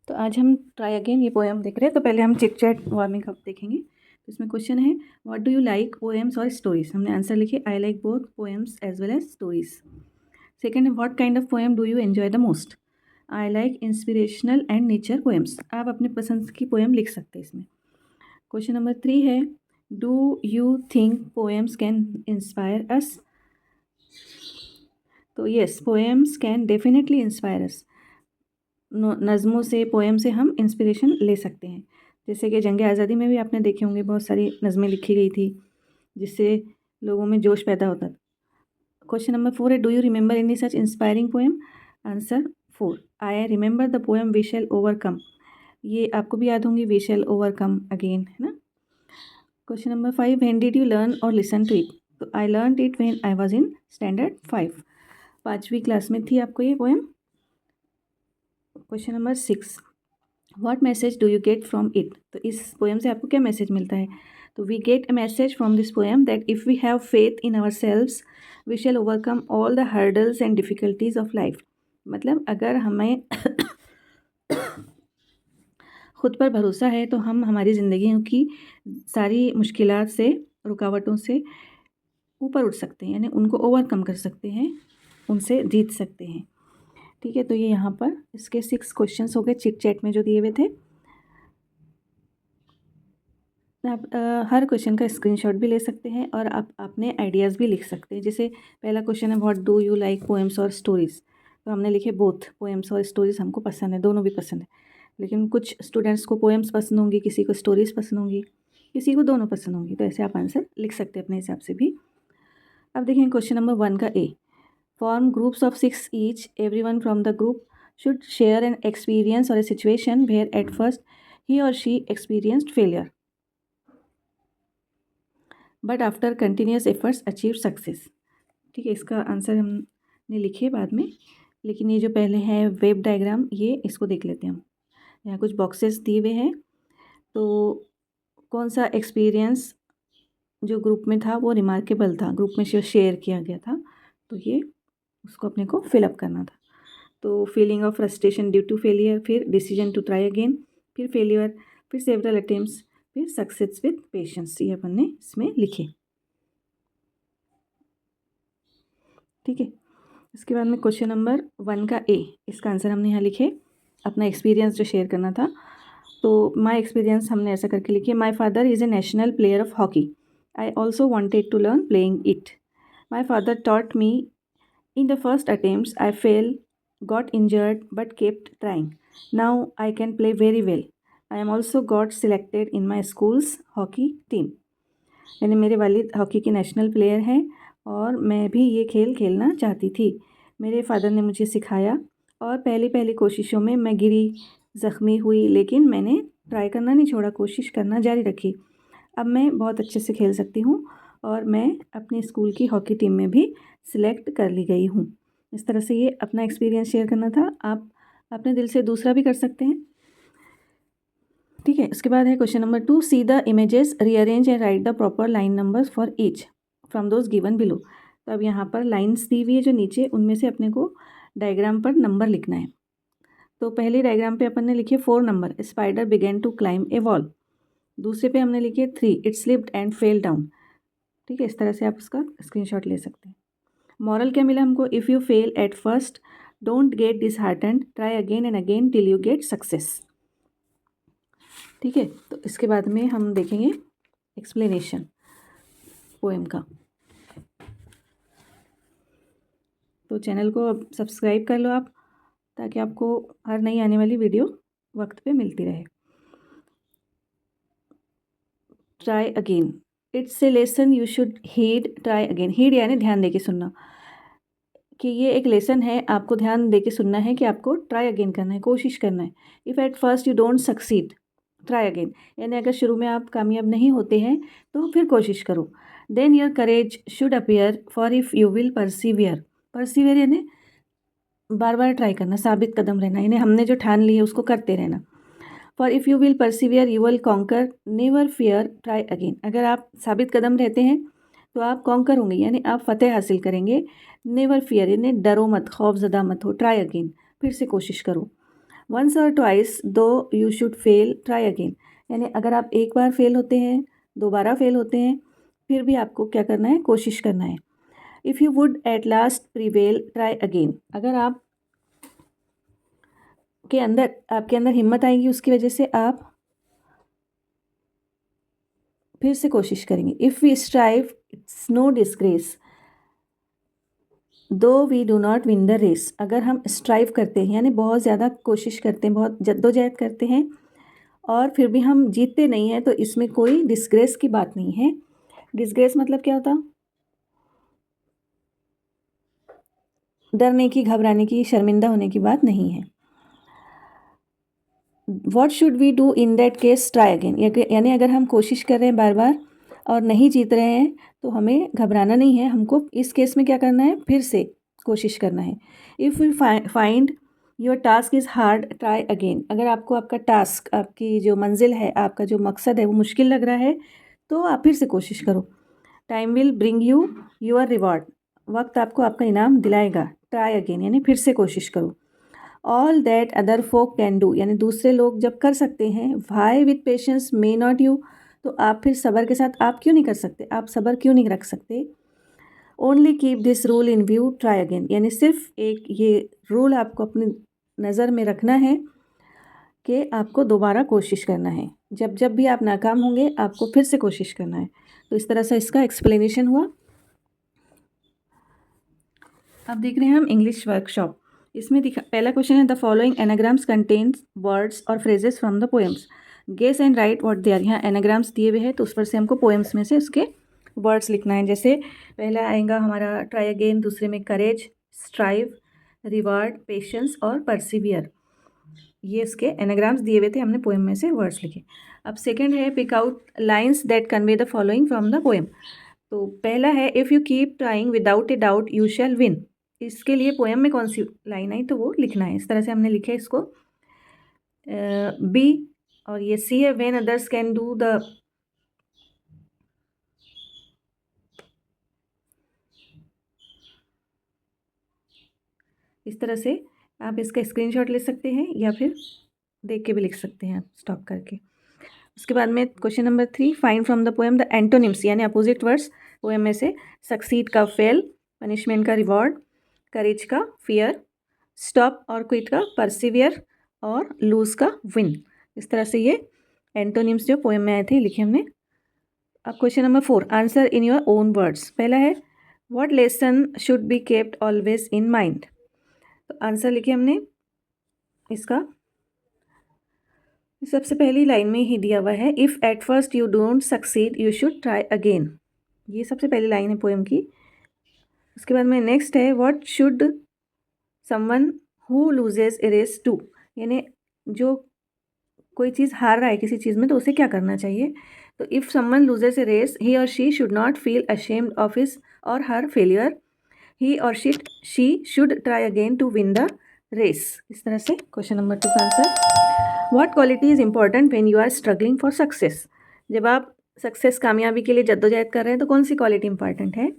तो आज हम ट्राई अगेन ये पोएम देख रहे हैं। तो पहले हम चिट चैट वार्मिंग अप देखेंगे। तो इसमें क्वेश्चन है, what do you like, poems or stories. हमने आंसर लिखे, I like both poems as well as stories. Second है, what kind of poem do you enjoy the most. I like inspirational and nature poems. आप अपने पसंद की poem लिख सकते हैं इसमें। क्वेश्चन नंबर 3 है, do you think poems can inspire us. तो yes, poems can definitely inspire us. नज़मों से, पोएम से हम इंस्पिरेशन ले सकते हैं। जैसे कि जंग आज़ादी में भी आपने देखे होंगे बहुत सारी नज़में लिखी गई थी जिससे लोगों में जोश पैदा होता था। क्वेश्चन नंबर 4 है, do you remember any such inspiring poem. Answer 4, I remember the poem we shall overcome. ये आपको भी याद होंगी, वी शैल ओवरकम अगेन, है ना। Question number 5, when did you learn or listen to it. तो I learn it when I was in standard 5, 5वीं class में थी आपको ये पोएम। Question number 6, what message do you get from it. तो इस पोएम से आपको क्या मैसेज मिलता है। तो we get a message from this poem that if we have faith in ourselves we shall overcome all the hurdles and difficulties of life. मतलब अगर हमें खुद पर भरोसा है तो हम हमारी ज़िंदगी की सारी मुश्किलात से, रुकावटों से ऊपर उठ सकते हैं, यानी उनको ओवरकम कर सकते हैं, उनसे जीत सकते हैं। ठीक है, तो ये यहाँ पर इसके 6 क्वेश्चंस हो गए चिट चैट में जो दिए हुए थे। आप हर क्वेश्चन का स्क्रीनशॉट भी ले सकते हैं और आप अपने आइडियाज़ भी लिख सकते हैं। जैसे पहला क्वेश्चन है, what do you like, poems और स्टोरीज़। तो हमने लिखे बोथ, पोएम्स और स्टोरीज़ हमको पसंद है, दोनों भी पसंद है। लेकिन कुछ स्टूडेंट्स को पोएम्स पसंद होंगी, किसी को स्टोरीज़ पसंद होंगी, किसी को दोनों पसंद होंगी। तो ऐसे आप आंसर लिख सकते हैं अपने हिसाब से भी। अब देखेंगे क्वेश्चन नंबर 1 का A, form groups of 6 each, everyone from the group should share an experience or a situation where at first he or she experienced failure but after continuous efforts achieve success. ठीक है, इसका answer हमने लिखे बाद में, लेकिन ये जो पहले है वेब डायग्राम, ये इसको देख लेते हैं हम। यहाँ कुछ बॉक्सेस दिए हुए हैं, तो कौन सा एक्सपीरियंस जो ग्रुप में था वो रिमार्केबल था, ग्रुप में शेयर किया गया था, तो ये उसको अपने को फिलअप करना था। तो feeling of frustration due to failure, फिर डिसीजन टू ट्राई अगेन, फिर फेलियर, फिर सेवरल अटेम्प्ट्स, फिर सक्सेस विद पेशेंस, ये अपन ने इसमें लिखे। ठीक है, इसके बाद में क्वेश्चन नंबर 1 का ए, इसका आंसर हमने यहाँ लिखे, अपना एक्सपीरियंस जो शेयर करना था। तो माई एक्सपीरियंस हमने ऐसा करके लिखे, my father is a national player of hockey, I also wanted to learn playing it, my father taught me in the first attempts, I fell, got injured but kept trying. Now I can play very well. I am also got selected in my school's hockey team. यानी मेरे वालिद hockey के national player हैं और मैं भी ये खेल खेलना चाहती थी। मेरे फादर ने मुझे सिखाया और पहली पहली कोशिशों में मैं गिरी, ज़ख्मी हुई, लेकिन मैंने ट्राई करना नहीं छोड़ा, कोशिश करना जारी रखी। अब मैं बहुत अच्छे से खेल सकती हूँ और मैं अपने स्कूल की हॉकी टीम में भी सिलेक्ट कर ली गई हूँ। इस तरह से ये अपना एक्सपीरियंस शेयर करना था। आप अपने दिल से दूसरा भी कर सकते हैं। ठीक है, उसके बाद है question number 2, see the images, rearrange and right the proper line numbers for each from those given below. तो अब यहाँ पर लाइन्स दी हुई है जो नीचे, उनमें से अपने को डायग्राम पर नंबर लिखना है। तो पहले डायग्राम पे अपन ने लिखे 4 number, spider began to climb a wall. दूसरे पे हमने लिखे 3, it slipped and fell down. ठीक है, इस तरह से आप उसका स्क्रीनशॉट ले सकते हैं। मॉरल क्या मिला हमको, if you fail at first don't get disheartened, try again and again till you get success. ठीक है, तो इसके बाद में हम देखेंगे एक्सप्लेनेशन पोएम का। तो चैनल को अब सब्सक्राइब कर लो आप, ताकि आपको हर नई आने वाली वीडियो वक्त पे मिलती रहे। Try again, it's a lesson you should heed, try again, heed यानी ध्यान दे के सुनना, कि ये एक लेसन है, आपको ध्यान दे के सुनना है कि आपको ट्राई अगेन करना है, कोशिश करना है। If at first you don't succeed, try again, यानी अगर शुरू में आप कामयाब नहीं होते हैं तो फिर कोशिश करो। Then your courage should appear for if you will persevere, persevere यानी बार बार ट्राई करना, साबित कदम रहना, यानी हमने जो ठान ली है उसको करते रहना। For if you will persevere you will conquer, never fear, try again. अगर आप साबित कदम रहते हैं तो आप कॉन्कर होंगे, यानी आप फतेह हासिल करेंगे। नेवर फियर यानी डरो मत, खौफजदा मत हो। ट्राई अगेन, फिर से कोशिश करो। वंस और ट्वाइस दो you should fail, try again, यानी अगर आप एक बार फेल होते हैं, दोबारा फेल होते हैं, फिर भी आपको क्या करना है, कोशिश करना है। If you would at last prevail, try again. अगर आप आपके अंदर हिम्मत आएगी, उसकी वजह से आप फिर से कोशिश करेंगे। If we strive it's no disgrace, though we do not win the race. अगर हम स्ट्राइव करते हैं यानी बहुत ज़्यादा कोशिश करते हैं, बहुत जद्दोजहद करते हैं और फिर भी हम जीतते नहीं हैं, तो इसमें कोई डिस्ग्रेस की बात नहीं है। डिस्ग्रेस मतलब क्या होता? डरने की, घबराने की, शर्मिंदा होने की बात नहीं है। What should we do in that case, try again, यानी अगर हम कोशिश कर रहे हैं बार बार और नहीं जीत रहे हैं तो हमें घबराना नहीं है, हमको इस केस में क्या करना है, फिर से कोशिश करना है। If we find your task is hard, try again. अगर आपको आपका टास्क, आपकी जो मंजिल है, आपका जो मकसद है वो मुश्किल लग रहा है तो आप फिर से कोशिश करो। Time will bring you your reward, वक्त आपको आपका इनाम दिलाएगा। ट्राई अगेन यानी फिर से कोशिश करो। All that other folk can do, यानी दूसरे लोग जब कर सकते हैं, why with patience may not you, तो आप फिर सब्र के साथ आप क्यों नहीं कर सकते, आप सब्र क्यों नहीं रख सकते। Only keep this rule in view, try again, यानी सिर्फ एक ये रूल आपको अपनी नज़र में रखना है कि आपको दोबारा कोशिश करना है। जब जब भी आप नाकाम होंगे आपको फिर से कोशिश करना है। तो इस तरह से इसका एक्सप्लेनेशन हुआ। अब देख रहे हैं हम इंग्लिश वर्कशॉप। इसमें पहला क्वेश्चन है, the following anagrams contains words or phrases from the poems, guess and write what they are. यहाँ एनाग्राम्स दिए हुए हैं तो उस पर से हमको पोएम्स में से उसके वर्ड्स लिखना है। जैसे पहला आएगा हमारा ट्राई अगेन, दूसरे में करेज, स्ट्राइव, रिवार्ड, पेशेंस और परसिवियर। ये इसके एनाग्राम्स दिए हुए थे, हमने पोएम में से वर्ड्स लिखे। अब सेकेंड है, pick out lines that convey the following from the poem. तो पहला है, if you keep trying without a doubt you shall win. इसके लिए पोएम में कौन सी लाइन आई तो वो लिखना है। इस तरह से हमने लिखे इसको। बी और ये सी है, when others can do the, इस तरह से आप इसका स्क्रीनशॉट ले सकते हैं या फिर देख के भी लिख सकते हैं आप स्टॉप करके। उसके बाद में question number 3, find from the poem the antonyms, यानी अपोजिट वर्ड्स पोएम में से। सक्सीड का फेल, पनिशमेंट का रिवॉर्ड, करेज का फियर, स्टॉप और क्विट का परसिवियर और लूज का विन। इस तरह से ये एंटोनिम्स जो पोएम में आए थे लिखे हमने। अब question number 4, answer in your own words. पहला है, what lesson should be kept always in mind. तो आंसर लिखे हमने इसका, सबसे पहली लाइन में ही दिया हुआ है, if at first you don't succeed you should try again. ये सबसे पहली लाइन है पोएम की। उसके बाद में नेक्स्ट है, what should someone who loses a race to, यानी जो कोई चीज़ हार रहा है किसी चीज़ में तो उसे क्या करना चाहिए। तो if someone loses a race he or she should not feel ashamed of his or her failure, he or she should try again to win the race. इस तरह से क्वेश्चन नंबर 2 का answer. What quality is important when you are struggling for success. जब आप success, कामयाबी के लिए जद्दोजहद कर रहे हैं तो कौन सी क्वालिटी इंपॉर्टेंट है।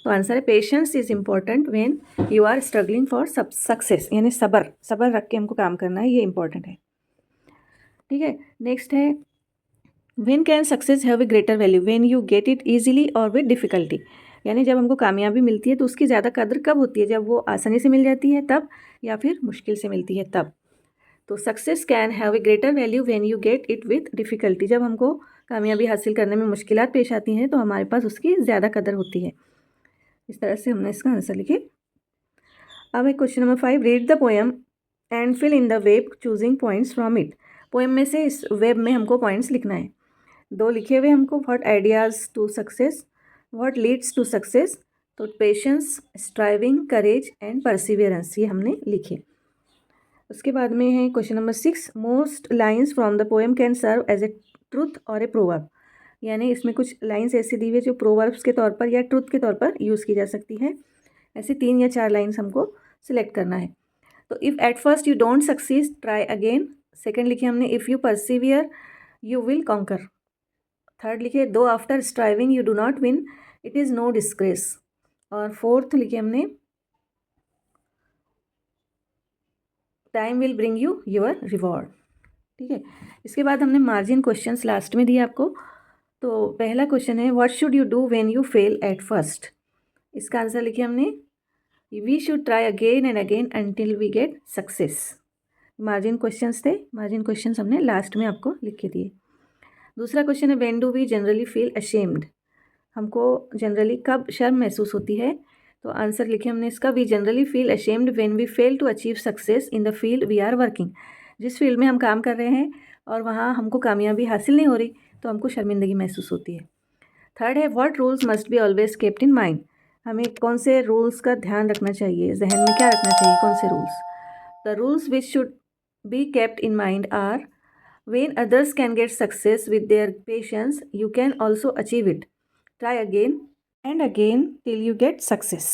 तो आंसर है, patience is important when you are struggling for success, यानी सब्र रख के हमको काम करना है, ये इंपॉर्टेंट है। ठीक है, नेक्स्ट है, when can success have a greater value, when you get it easily और विद डिफ़िकल्टी, यानी जब हमको कामयाबी मिलती है तो उसकी ज़्यादा कदर कब होती है, जब वो आसानी से मिल जाती है तब, या फिर मुश्किल से मिलती है तब। तो success can have a greater value when you get it with difficulty, जब हमको कामयाबी हासिल करने में मुश्किलात पेश आती हैं तो हमारे पास उसकी ज़्यादा कदर होती है। इस तरह से हमने इसका आंसर लिखे। अब है question number 5, read the poem and fill in the web choosing points from it. Poem में से इस वेब में हमको पॉइंट्स लिखना है। 2 लिखे हुए हमको, what ideas to success, what leads to success, तो patience, striving, courage and perseverance, ये हमने लिखे। उसके बाद में है question number 6, most lines from the poem can serve as a truth or a proverb, यानी इसमें कुछ लाइन्स ऐसी दी हुई है जो प्रोवर्ब्स के तौर पर या ट्रुथ के तौर पर यूज़ की जा सकती है। ऐसे 3 या 4 लाइन्स हमको सिलेक्ट करना है। तो if at first you don't succeed try again. Second लिखे हमने if you persevere you will conquer. Third लिखे दो after striving you do not win it is no disgrace. और फोर्थ लिखे हमने time will bring you your reward. ठीक है, इसके बाद हमने मार्जिन क्वेश्चंस लास्ट में दिए आपको। तो पहला क्वेश्चन है what should you do when you fail at first. इसका आंसर लिखे हमने we should try again and again until we get success. Margin questions थे, मार्जिन क्वेश्चंस हमने लास्ट में आपको लिख के दिए। दूसरा क्वेश्चन है when do we generally feel ashamed. हमको जनरली कब शर्म महसूस होती है। तो आंसर लिखे हमने इसका we generally feel ashamed when we fail to achieve success in the field we are working. जिस फील्ड में हम काम कर रहे हैं और वहाँ हमको कामयाबी हासिल नहीं हो रही तो हमको शर्मिंदगी महसूस होती है। थर्ड है what rules must be always kept in mind. हमें कौन से रूल्स का ध्यान रखना चाहिए, जहन में क्या रखना चाहिए, कौन से rules. The rules which should be kept in mind are when others can get success with their patience you can also achieve it. Try again and again till you get success.